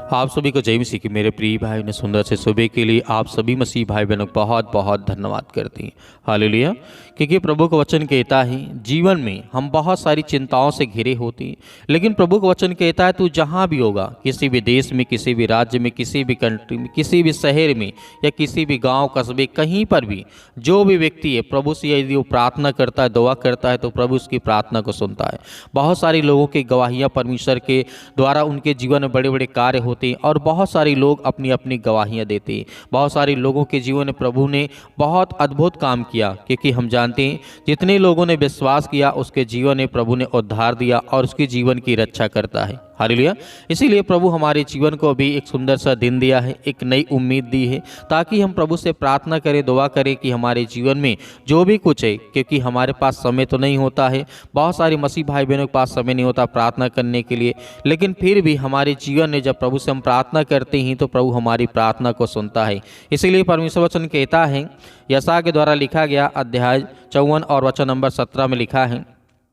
आप सभी को जय मसीह की। मेरे प्रिय भाई ने सुंदर से सुबह के लिए आप सभी मसीह भाई बहनों को बहुत बहुत धन्यवाद करते हैं। हालेलुया। क्योंकि प्रभु का वचन कहता है जीवन में हम बहुत सारी चिंताओं से घिरे होते हैं, लेकिन प्रभु का वचन कहता है तू जहाँ भी होगा, किसी भी देश में, किसी भी राज्य में, किसी भी कंट्री में, किसी भी शहर में या किसी भी गाँव कस्बे, कहीं पर भी जो भी व्यक्ति है प्रभु से यदि वो प्रार्थना करता है, दुआ करता है, तो प्रभु उसकी प्रार्थना को सुनता है। बहुत सारे लोगों की गवाहियाँ परमेश्वर के द्वारा उनके जीवन में बड़े बड़े कार्य होते हैं और बहुत सारे लोग अपनी अपनी गवाहियाँ देते हैं। बहुत सारे लोगों के जीवन में प्रभु ने बहुत अद्भुत काम किया, क्योंकि हम जानते हैं जितने लोगों ने विश्वास किया उसके जीवन में प्रभु ने उद्धार दिया और उसके जीवन की रक्षा करता है। हालेलुया। इसीलिए प्रभु हमारे जीवन को भी एक सुंदर सा दिन दिया है, एक नई उम्मीद दी है, ताकि हम प्रभु से प्रार्थना करें, दुआ करें कि हमारे जीवन में जो भी कुछ है, क्योंकि हमारे पास समय तो नहीं होता है, बहुत सारे मसीह भाई बहनों के पास समय नहीं होता प्रार्थना करने के लिए, लेकिन फिर भी हमारे जीवन में जब प्रभु से हम प्रार्थना करते हैं तो प्रभु हमारी प्रार्थना को सुनता है। इसीलिए परमेश्वर वचन कहता है, यशायाह के द्वारा लिखा गया अध्याय 54 और वचन नंबर 17 में लिखा है,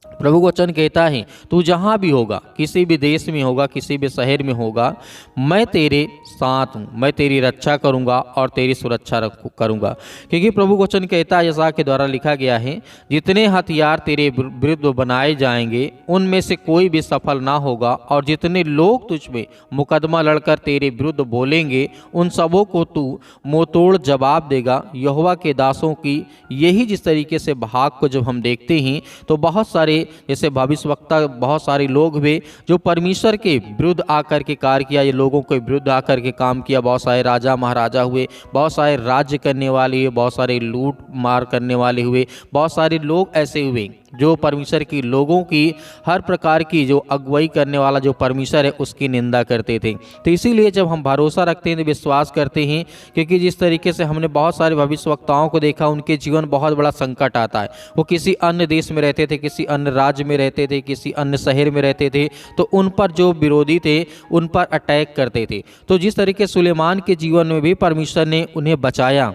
प्रभु वचन कहता है तू जहाँ भी होगा, किसी भी देश में होगा, किसी भी शहर में होगा, मैं तेरे साथ हूँ, मैं तेरी रक्षा करूँगा और तेरी सुरक्षा करूँगा। क्योंकि प्रभु वचन कहता है, यशायाह के द्वारा लिखा गया है, जितने हथियार तेरे विरुद्ध बनाए जाएंगे उनमें से कोई भी सफल ना होगा, और जितने लोग तुझ में मुकदमा लड़कर तेरे विरुद्ध बोलेंगे उन सबों को तू मुंहतोड़ जवाब देगा। यहोवा के दासों की यही जिस तरीके से भाग को जब हम देखते हैं तो बहुत सारे जैसे भविष्यवक्ता, बहुत सारे लोग हुए जो परमेश्वर के विरुद्ध आकर के कार्य किया, ये लोगों के विरुद्ध आकर के काम किया। बहुत सारे राजा महाराजा हुए, बहुत सारे राज्य करने वाले हुए, बहुत सारे लूट मार करने वाले हुए, बहुत सारे लोग ऐसे हुए जो परमेश्वर की लोगों की हर प्रकार की जो अगुवाई करने वाला जो परमेश्वर है उसकी निंदा करते थे। तो इसीलिए जब हम भरोसा रखते हैं तो विश्वास करते हैं, क्योंकि जिस तरीके से हमने बहुत सारे भविष्यवक्ताओं को देखा, उनके जीवन बहुत बड़ा संकट आता है। वो किसी अन्य देश में रहते थे, किसी अन्य राज्य में रहते थे, किसी अन्य शहर में रहते थे, तो उन पर जो विरोधी थे उन पर अटैक करते थे। तो जिस तरीके सुलेमान के जीवन में भी परमेश्वर ने उन्हें बचाया,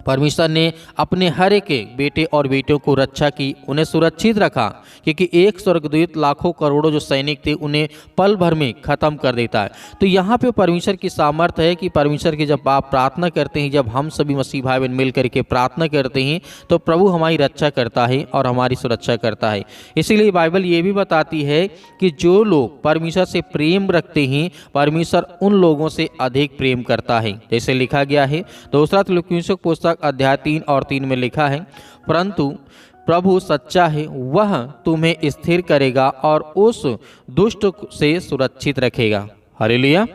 परमेश्वर ने अपने हर एक बेटे और बेटियों को रक्षा की, उन्हें सुरक्षित रखा, क्योंकि एक स्वर्गदूत लाखों करोड़ों जो सैनिक थे उन्हें पल भर में ख़त्म कर देता है। तो यहाँ पे परमेश्वर की सामर्थ्य है कि परमेश्वर की जब आप प्रार्थना करते हैं, जब हम सभी मसीह भाई बहन मिल करके प्रार्थना करते हैं तो प्रभु हमारी रक्षा करता है और हमारी सुरक्षा करता है। इसीलिए बाइबल ये भी बताती है कि जो लोग परमेश्वर से प्रेम रखते हैं परमेश्वर उन लोगों से अधिक प्रेम करता है। जैसे लिखा गया है दूसरा थिस्सलुनीकियों की पुस्तक अध्याय 3 और 3 में लिखा है, परंतु प्रभु सच्चा है, वह तुम्हें स्थिर करेगा और उस दुष्ट से सुरक्षित रखेगा। हालेलुया।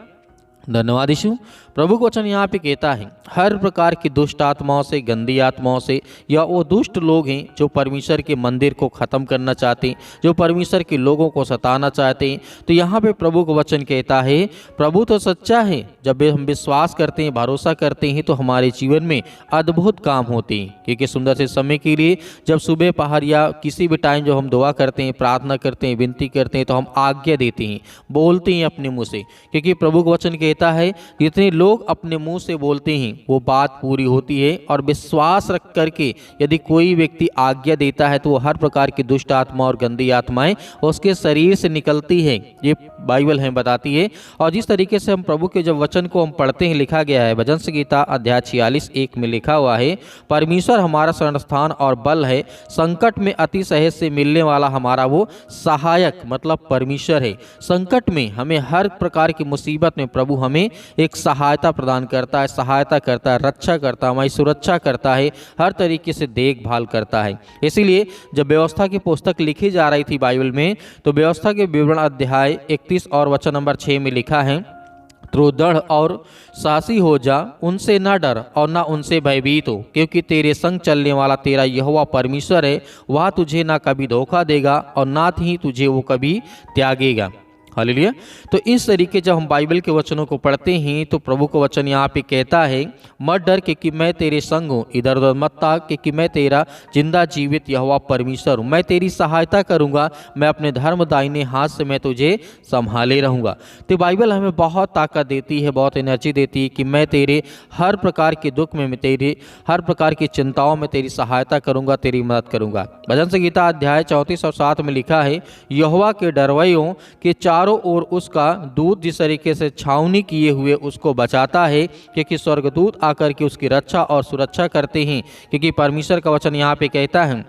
धन्यवाद यीशु। प्रभु का वचन यहाँ पे कहता है हर प्रकार की दुष्ट आत्माओं से, गंदी आत्माओं से, या वो दुष्ट लोग हैं जो परमेश्वर के मंदिर को ख़त्म करना चाहते हैं, जो परमेश्वर के लोगों को सताना चाहते हैं, तो यहाँ पे प्रभु का वचन कहता है प्रभु तो सच्चा है। जब हम विश्वास करते हैं, भरोसा करते हैं, तो हमारे जीवन में अद्भुत काम होते हैं। क्योंकि सुंदर से समय के लिए जब सुबह पहर या किसी भी टाइम जब हम दुआ करते हैं, प्रार्थना करते हैं, विनती करते हैं, तो हम आज्ञा देते हैं, बोलते हैं अपने मुँह से, क्योंकि प्रभु का वचन कहता है जितने लोग अपने मुंह से बोलते हैं वो बात पूरी होती है। और विश्वास रख करके यदि कोई व्यक्ति आज्ञा देता है तो वो हर प्रकार की दुष्ट आत्मा और गंदी आत्माएं उसके शरीर से निकलती है, ये बाइबल हमें बताती है। और जिस तरीके से हम प्रभु के जब वचन को हम पढ़ते हैं, लिखा गया है भजन संहिता अध्याय 46:1 में लिखा हुआ है, परमेश्वर हमारा शरणस्थान और बल है, संकट में अति सहज से मिलने वाला हमारा वो सहायक, मतलब परमेश्वर है। संकट में हमें हर प्रकार की मुसीबत में प्रभु हमें एक सहायता प्रदान करता है, सहायता करता है, रक्षा करता है, हमारी सुरक्षा करता है, हर तरीके से देखभाल करता है। इसीलिए जब व्यवस्था की पुस्तक लिखी जा रही थी बाइबल में, तो व्यवस्था के विवरण अध्याय 31 और वचन नंबर 6 में लिखा है, तो दृढ़ और साहसी हो जा, उनसे न डर और न उनसे भयभीत हो, क्योंकि तेरे संग चलने वाला तेरा यहोवा परमेश्वर है, वह तुझे ना कभी धोखा देगा और ना ही तुझे वो कभी त्यागेगा। हालेलुया। तो इस तरीके जब हम बाइबल के वचनों को पढ़ते हैं तो प्रभु का वचन यहाँ पे कहता है मत डर क्योंकि मैं तेरे संग हूँ, इधर उधर मत ताक क्योंकि मैं तेरा जिंदा जीवित यहोवा परमेश्वर हूँ, मैं तेरी सहायता करूँगा, मैं अपने धर्म दाहिने हाथ से मैं तुझे संभाले रहूँगा। तो बाइबल हमें बहुत ताकत देती है, बहुत एनर्जी देती है कि मैं तेरे हर प्रकार के दुख में, मैं तेरे हर प्रकार की चिंताओं में तेरी सहायता करूँगा, तेरी मदद करूँगा। भजन संहिता अध्याय 34 और 7 में लिखा है, यहोवा के डरवैयों के चारों चारों ओर उसका दूत जिस तरीके से छावनी किए हुए उसको बचाता है, क्योंकि स्वर्गदूत आकर के उसकी रक्षा और सुरक्षा करते हैं। क्योंकि परमेश्वर का वचन यहाँ पे कहता है,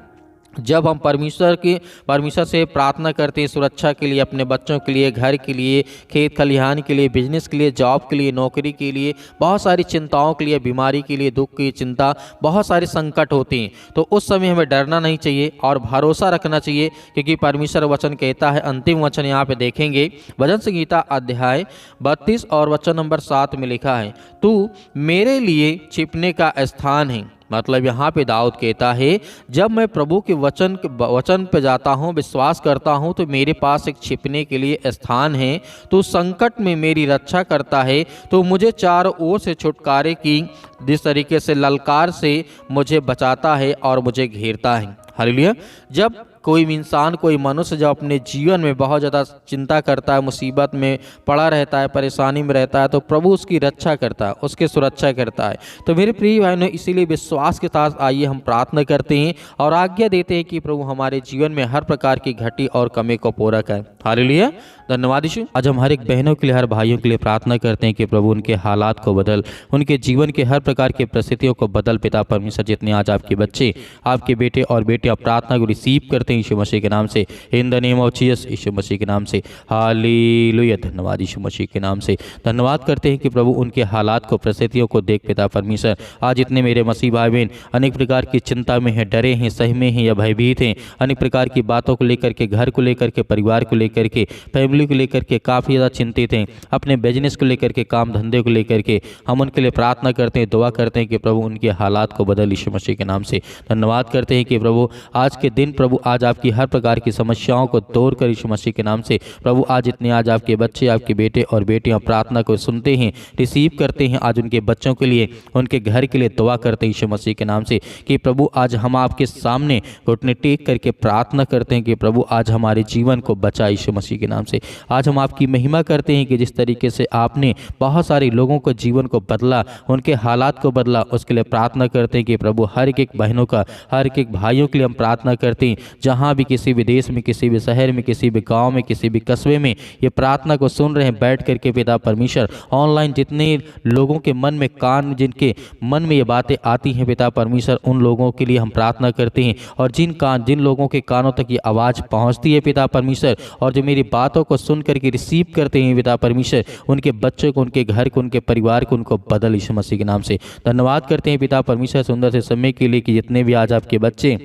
जब हम परमेश्वर से प्रार्थना करते हैं सुरक्षा के लिए, अपने बच्चों के लिए, घर के लिए, खेत खलिहान के लिए, बिजनेस के लिए, जॉब के लिए, नौकरी के लिए, बहुत सारी चिंताओं के लिए, बीमारी के लिए, दुख की चिंता, बहुत सारे संकट होते हैं, तो उस समय हमें डरना नहीं चाहिए और भरोसा रखना चाहिए। क्योंकि परमेश्वर वचन कहता है, अंतिम वचन यहाँ पे देखेंगे, भजन संहिता अध्याय 32 और वचन नंबर 7 में लिखा है, तू मेरे लिए छिपने का स्थान है। मतलब यहाँ पे दाऊद कहता है, जब मैं प्रभु के वचन पे जाता हूँ, विश्वास करता हूँ, तो मेरे पास एक छिपने के लिए स्थान है। तो संकट में मेरी रक्षा करता है, तो मुझे चारों ओर से छुटकारे की जिस तरीके से ललकार से मुझे बचाता है और मुझे घेरता है। हालेलुया। जब कोई इंसान, कोई मनुष्य जब अपने जीवन में बहुत ज़्यादा चिंता करता है, मुसीबत में पड़ा रहता है, परेशानी में रहता है, तो प्रभु उसकी रक्षा करता है, उसकी सुरक्षा करता है। तो मेरे प्रिय भाइयों, इसीलिए विश्वास के साथ आइए हम प्रार्थना करते हैं और आज्ञा देते हैं कि प्रभु हमारे जीवन में हर प्रकार की घटी और कमी को पूरा करें। हालेलुया। धन्यवाद यीशु। आज हम हर एक बहनों के लिए, हर भाइयों के लिए प्रार्थना करते हैं कि प्रभु उनके हालात को बदल, उनके जीवन के हर प्रकार की परिस्थितियों को बदल। पिता परमेश्वर, जितने आज आपके बच्चे, आपके बेटे और बेटियां प्रार्थना को रिसीव करते हैं यीशु मसीह के नाम से, in the name of Jesus, यीशु मसीह के नाम से, हालेलुया। धन्यवाद यीशु मसीह के नाम से। धन्यवाद करते हैं कि प्रभु उनके हालात को, परिस्थितियों को देख पिता परमेश्वर, आज इतने मेरे मसीह भाई बहन अनेक प्रकार की चिंता में हैं, डरे हैं, सहमे हैं या भयभीत हैं, अनेक प्रकार की बातों को लेकर के, घर को लेकर के, परिवार को लेकर के, फैमिली को लेकर के काफ़ी ज़्यादा चिंतित हैं, अपने बिजनेस को लेकर के, काम धंधे को लेकर के, हम उनके लिए प्रार्थना करते हैं, दुआ करते हैं कि प्रभु उनके हालात को बदल यीशु मसीह के नाम से। धन्यवाद करते हैं कि प्रभु आज के दिन, प्रभु आज आपकी हर प्रकार की समस्याओं को तोड़ कर यीशु मसीह के नाम से, प्रभु आज इतने आज आपके बच्चे, आपके बेटे और बेटियां प्रार्थना को सुनते हैं, रिसीव करते हैं, आज उनके बच्चों के लिए, उनके घर के लिए दुआ करते हैं यीशु मसीह के नाम से कि प्रभु आज हम आपके सामने घुटने टेक करके प्रार्थना करते हैं कि प्रभु आज हमारे जीवन को बचा यीशु मसीह के नाम से। आज हम आपकी महिमा करते हैं कि जिस तरीके से आपने बहुत सारे लोगों को जीवन को बदला, उनके हालात को बदला, उसके लिए प्रार्थना करते हैं कि प्रभु हर एक बहनों का, हर एक भाइयों के लिए हम प्रार्थना करते हैं, जहाँ भी किसी भी देश में, किसी भी शहर में, किसी भी गांव में, किसी भी कस्बे में ये प्रार्थना को सुन रहे हैं बैठ करके पिता परमेश्वर, ऑनलाइन जितने लोगों के मन में जिनके मन में ये बातें आती हैं पिता परमेश्वर, उन लोगों के लिए हम प्रार्थना करते हैं। और जिन लोगों के कानों तक ये आवाज़ पहुँचती है पिता परमेश्वर, और जो मेरी बातों को सुन करके रिसीव करते हैं पिता परमेश्वर, उनके बच्चों को, उनके घर को, उनके परिवार को, उनको बदल यीशु मसीह के नाम से। धन्यवाद करते हैं पिता परमेश्वर सुंदर से समय के लिए कि जितने भी आज आपके बच्चे,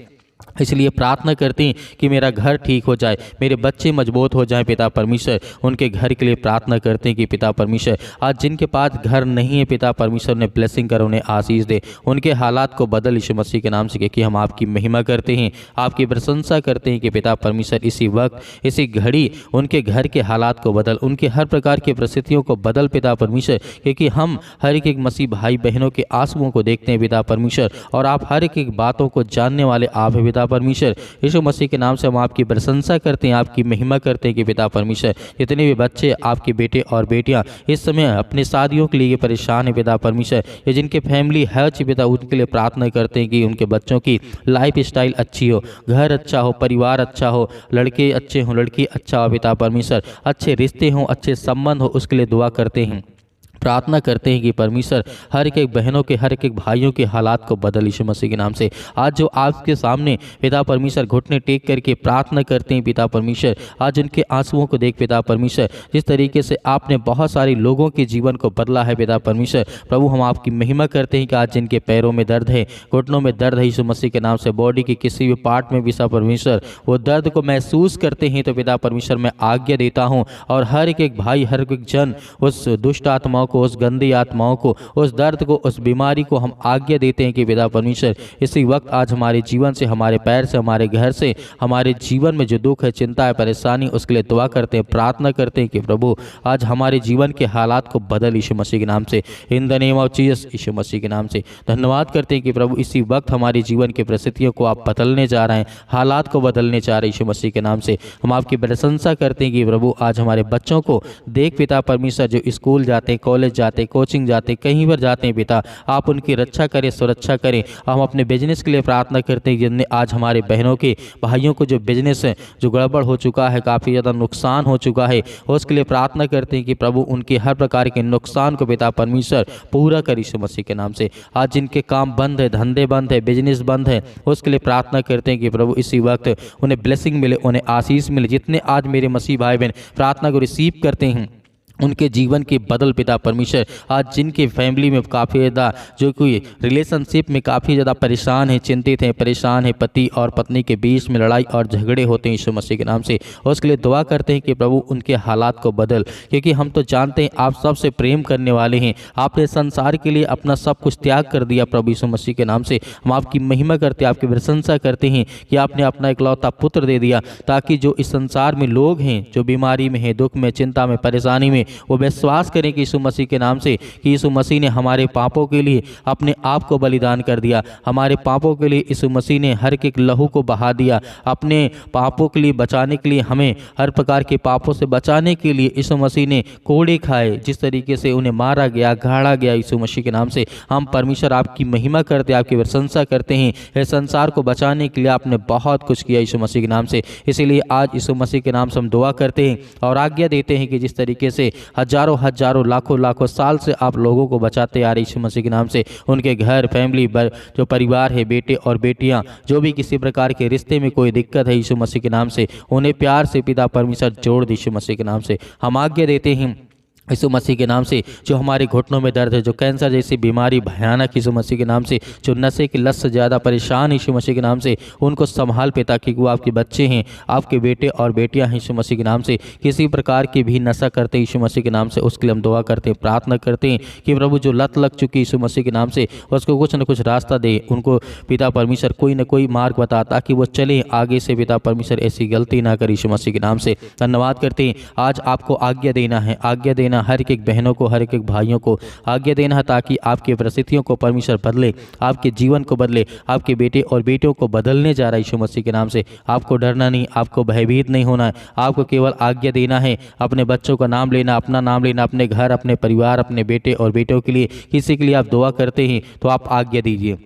इसलिए प्रार्थना करते हैं कि मेरा घर ठीक हो जाए, मेरे बच्चे मजबूत हो जाएं पिता परमेश्वर, उनके घर के लिए प्रार्थना करते हैं कि पिता परमेश्वर आज जिनके पास घर नहीं है पिता परमेश्वर ने ब्लेसिंग कर, उन्हें आशीष दे, उनके हालात को बदल यीशु मसीह के नाम से। कि हम आपकी महिमा करते हैं, आपकी प्रशंसा करते हैं कि पिता परमेश्वर इसी वक्त, इसी घड़ी उनके घर के हालात को बदल, उनके हर प्रकार की परिस्थितियों को बदल पिता परमेश्वर, क्योंकि हम हर एक मसीह भाई बहनों के आंसुओं को देखते हैं पिता परमेश्वर, और आप हर एक बातों को जानने वाले आप पिता परमेश्वर। यीशु मसीह के नाम से हम आपकी प्रशंसा करते हैं, आपकी महिमा करते हैं कि पिता परमेश्वर जितने भी बच्चे, आपके बेटे और बेटियां इस समय अपने शादियों के लिए परेशान है पिता परमेश्वर, ये जिनके फैमिली है पिता, उनके लिए प्रार्थना करते हैं कि उनके बच्चों की लाइफ स्टाइल अच्छी हो, घर अच्छा हो, परिवार अच्छा हो, लड़के अच्छे हों, लड़की अच्छा हो पिता परमेश्वर, अच्छे रिश्ते हों, अच्छे संबंध हो, उसके लिए दुआ करते हैं, प्रार्थना करते हैं कि परमेश्वर हर एक बहनों के, हर एक भाइयों के हालात को बदल यीशु मसीह के नाम से। आज जो आपके सामने पिता परमेश्वर घुटने टेक करके प्रार्थना करते हैं पिता परमेश्वर, आज उनके आंसुओं को देख पिता परमेश्वर, जिस तरीके से आपने बहुत सारे लोगों के जीवन को बदला है पिता परमेश्वर, प्रभु हम आपकी महिमा करते हैं कि आज जिनके पैरों में दर्द है, घुटनों में दर्द है यीशु मसीह के नाम से, बॉडी के किसी भी पार्ट में पिता परमेश्वर वो दर्द को महसूस करते हैं, तो पिता परमेश्वर मैं आज्ञा देता हूँ और हर एक भाई, हर एक जन उस दुष्ट आत्माओं को, उस गंदी आत्माओं को, उस दर्द को, उस बीमारी को हम आज्ञा देते हैं कि पिता परमेश्वर इसी वक्त आज हमारे जीवन से, हमारे पैर से, हमारे घर से, हमारे जीवन में जो दुख है, चिंता है, परेशानी, उसके लिए दुआ करते हैं, प्रार्थना करते हैं कि प्रभु आज हमारे जीवन के हालात को बदल यीशु मसीह के नाम से, in the name of Jesus, यीशु मसीह के नाम से। धन्यवाद करते हैं कि प्रभु इसी वक्त हमारे जीवन की परिस्थितियों को आप बदलने जा रहे हैं, हालात को बदलने जा रहे हैं यीशु मसीह के नाम से। हम आपकी प्रशंसा करते हैं कि प्रभु आज हमारे बच्चों को देख पिता परमेश्वर, जो स्कूल जाते हैं, कॉलेज कॉलेज जाते, कोचिंग जाते, कहीं पर जाते हैं पिता, आप उनकी रक्षा करें, सुरक्षा करें। हम अपने बिजनेस के लिए प्रार्थना करते हैं, जिनने आज हमारे बहनों के भाइयों को जो बिजनेस है जो गड़बड़ हो चुका है, काफ़ी ज़्यादा नुकसान हो चुका है, उसके लिए प्रार्थना करते हैं कि प्रभु उनके हर प्रकार के नुकसान को पिता परमेश्वर पूरा कर यीशु मसीह के नाम से। आज जिनके काम बंद है, धंधे बंद है, बिजनेस बंद है, उसके लिए प्रार्थना करते हैं कि प्रभु इसी वक्त उन्हें ब्लेसिंग मिले, उन्हें आशीष मिले। जितने आज मेरे मसीह भाई बहन प्रार्थना को रिसीव करते हैं, उनके जीवन के बदल पिता परमेश्वर। आज जिनके फैमिली में काफ़ी ज़्यादा जो कोई रिलेशनशिप में काफ़ी ज़्यादा परेशान है, चिंतित हैं, परेशान है, पति और पत्नी के बीच में लड़ाई और झगड़े होते हैं यीशु मसीह के नाम से, उसके लिए दुआ करते हैं कि प्रभु उनके हालात को बदल। क्योंकि हम तो जानते हैं आप सबसे प्रेम करने वाले हैं, आपने संसार के लिए अपना सब कुछ त्याग कर दिया प्रभु यीशु मसीह के नाम से। हम आपकी महिमा करते हैं, आपकी प्रशंसा करते हैं कि आपने अपना इकलौता पुत्र दे दिया, ताकि जो इस संसार में लोग हैं, जो बीमारी में हैं, दुख में, चिंता में, परेशानी में, वो विश्वास करें कि यीशु मसीह के नाम से कि यीशु मसीह ने हमारे पापों के लिए अपने आप को बलिदान कर दिया। हमारे पापों के लिए यीशु मसीह ने हर एक लहू को बहा दिया। अपने पापों के लिए बचाने के लिए, हमें हर प्रकार के पापों से बचाने के लिए यीशु मसीह ने कोड़े खाए। जिस तरीके से उन्हें मारा गया, गाड़ा गया यीशु मसीह के नाम से, हम परमेश्वर आपकी महिमा करते हैं, आपकी प्रशंसा करते हैं। इस संसार को बचाने के लिए आपने बहुत कुछ किया यीशु मसीह के नाम से। इसीलिए आज यीशु मसीह के नाम से हम दुआ करते हैं और आज्ञा देते हैं कि जिस तरीके से हजारों हजारों लाखों लाखों साल से आप लोगों को बचाते आ रहे यीशु मसीह के नाम से, उनके घर, फैमिली, जो परिवार है, बेटे और बेटियां, जो भी किसी प्रकार के रिश्ते में कोई दिक्कत है यीशु मसीह के नाम से, उन्हें प्यार से पिता परमेश्वर जोड़ दे यीशु मसीह के नाम से। हम आज्ञा देते हैं यीशु मसीह के नाम से, जो हमारे घुटनों में दर्द है, जो कैंसर जैसी बीमारी भयानक यीशु मसीह के नाम से, जो नशे की लत से ज़्यादा परेशान यीशु मसीह के नाम से, उनको संभाल पिता, क्योंकि वो आपके बच्चे हैं, आपके बेटे और बेटियां हैं यीशु मसीह के नाम से। किसी प्रकार की भी नशा करते यीशु मसीह के नाम से, उसके लिए हम दुआ करते हैं, प्रार्थना करते हैं कि प्रभु जो लत लग चुकी यीशु मसीह के नाम से, उसको कुछ न कुछ रास्ता दे, उनको पिता परमेश्वर कोई न कोई मार्ग बता, ताकि वो चले आगे से पिता परमेश्वर ऐसी गलती ना करे यीशु मसीह के नाम से। धन्यवाद करते हैं। आज आपको आज्ञा देना है, आज्ञा देना हर एक बहनों को, हर एक भाइयों को आज्ञा देना है, ताकि आपकी परिस्थितियों को परमेश्वर बदले, आपके जीवन को बदले, आपके बेटे और बेटियों को बदलने जा रहा है यीशु मसीह के नाम से। आपको डरना नहीं, आपको भयभीत नहीं होना है, आपको केवल आज्ञा देना है, अपने बच्चों का नाम लेना, अपना नाम लेना, अपने घर, अपने परिवार, अपने बेटे और बेटियों के लिए, किसी के लिए आप दुआ करते हैं तो आप आज्ञा दीजिए,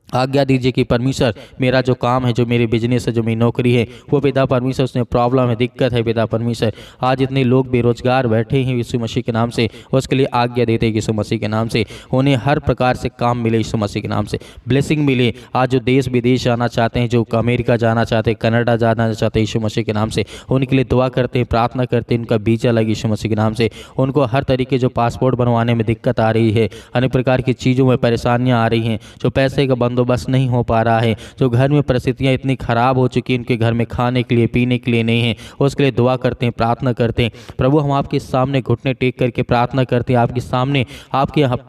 आज्ञा दीजिए कि परमेश्वर मेरा जो काम है, जो मेरी बिजनेस है, जो मेरी नौकरी है, वो पिता परमेश्वर उसमें प्रॉब्लम है, दिक्कत है पिता परमेश्वर। आज इतने लोग बेरोजगार बैठे हैं यीशु मसीह के नाम से, उसके लिए आज्ञा देते हैं यीशु मसीह के नाम से, उन्हें हर प्रकार से काम मिले यीशु मसीह के नाम से, ब्लेसिंग मिले। आज जो देश विदेश जाना चाहते हैं, जो अमेरिका जाना चाहते हैं, कनाडा जाना चाहते हैं यीशु मसीह के नाम से, उनके लिए दुआ करते हैं, प्रार्थना करते हैं, उनका वीजा लगे यीशु मसीह के नाम से। उनको हर तरीके जो पासपोर्ट बनवाने में दिक्कत आ रही है, अनेक प्रकार की चीज़ों में परेशानियाँ आ रही हैं, जो पैसे का बंदोबस्त नहीं हो पा रहा है, जो घर में परिस्थितियां इतनी खराब हो चुकी हैं, उनके घर में खाने के लिए, पीने के लिए नहीं है, उसके लिए दुआ करते हैं, प्रार्थना करते हैं। प्रभु हम आपके सामने घुटने टेक करके प्रार्थना करते हैं, आपके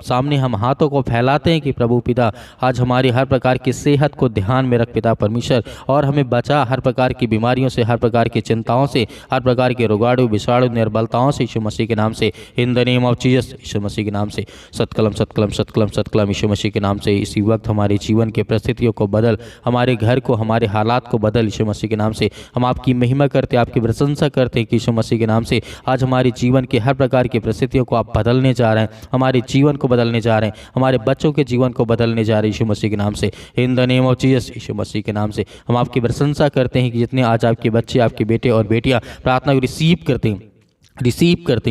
सामने हम हाथों को फैलाते हैं कि प्रभु पिता आज हमारी हर प्रकार की सेहत को ध्यान में रख पिता परमेश्वर, और हमें बचा हर प्रकार की बीमारियों से, हर प्रकार की चिंताओं से, हर प्रकार के रोगाणु, विषाणु, निर्बलताओं से यीशु मसीह के नाम से, in the name of Jesus यीशु मसीह के नाम से। सत्कलम सत्कलम सत्कलम सत्कलम यीशु मसीह के नाम से। इसी वक्त हमारे जीवन के परिस्थितियों को बदल, हमारे घर को, हमारे हालात को बदल यीशु मसीह के नाम से। हम आपकी महिमा करते, आपकी प्रशंसा करते हैं कि यीशु मसीह के नाम से आज हमारे जीवन के हर प्रकार की परिस्थितियों को आप बदलने जा रहे हैं, हमारे जीवन को बदलने जा रहे हैं, हमारे बच्चों के जीवन को बदलने जा रहे हैं यीशु मसीह के नाम से, in the name of Jesus यीशु मसीह के नाम से। हम आपकी प्रशंसा करते हैं कि जितने आज आपके बच्चे, आपके बेटे और बेटियां प्रार्थना को रिसीव करते हैं,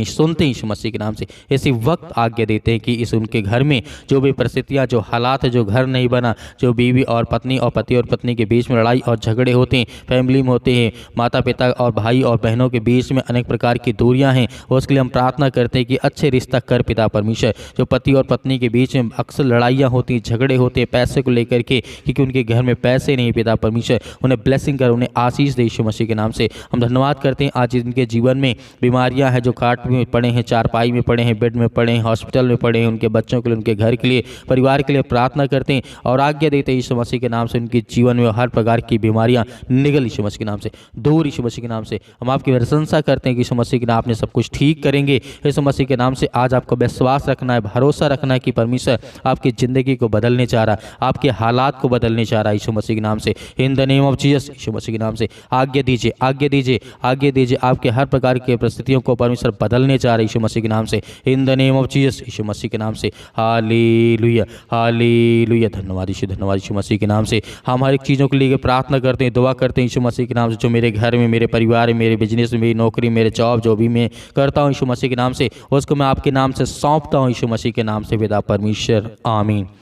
सुनते हैं यीशु मसीह के नाम से, इसी वक्त आज्ञा देते हैं कि इस उनके घर में जो भी परिस्थितियां, जो हालात है, जो घर नहीं बना, जो बीवी और पत्नी और पति और पत्नी के बीच में लड़ाई और झगड़े होते हैं, फैमिली में होते हैं, माता पिता और भाई और बहनों के बीच में अनेक प्रकार की दूरियां हैं, उसके लिए हम प्रार्थना करते हैं कि अच्छे रिश्ता कर पिता परमेश्वर। जो पति और पत्नी के बीच में अक्सर लड़ाइयाँ होती हैं, झगड़े होते हैं पैसे को लेकर के, क्योंकि उनके घर में पैसे नहीं पिता परमेश्वर, उन्हें ब्लेसिंग कर, उन्हें आशीष दे यीशु मसीह के नाम से। हम धन्यवाद करते हैं आज इनके जीवन में बीमारियाँ है, जो खाट में पड़े हैं, चारपाई में पड़े हैं, बेड में पड़े हैं, हॉस्पिटल में पड़े हैं, उनके बच्चों के लिए, उनके घर के लिए, परिवार के लिए प्रार्थना करते हैं और आज्ञा देते हैं यीशु मसीह के नाम से उनके जीवन में हर प्रकार की बीमारियां निकल यीशु मसीह के नाम से, दूर यीशु मसीह के नाम से। हम आपकी प्रशंसा करते हैं कि यीशु मसीह के नाम आपने सब कुछ ठीक करेंगे। यीशु मसीह के नाम से आज आपको विश्वास रखना है, भरोसा रखना है कि परमेश्वर आपकी ज़िंदगी को बदलने चाह रहा है, आपके हालात को बदलने चाह रहा है यीशु मसीह के नाम से, in the name of Jesus यीशु मसीह के नाम से। आज्ञा दीजिए, आज्ञा दीजिए, आज्ञा दीजिए, आपके हर प्रकार की परिस्थितियों को परमेश्वर बदलने जा रहे यीशु मसीह के नाम से, in the name of Jesus, यीशु मसीह के नाम से। Hallelujah, hallelujah. धन्यवाद यीशु मसीह के नाम से। हम हर एक चीज़ों के लिए प्रार्थना करते हैं, दुआ करते हैं यीशु मसीह के नाम से। जो मेरे घर में, मेरे परिवार में, मेरे बिजनेस में, मेरी नौकरी, मेरे जॉब, जो भी मैं करता हूँ यीशु मसीह के नाम से, उसको मैं आपके नाम से सौंपता हूँ यीशु मसीह के नाम से। पिता परमेश्वर, आमीन।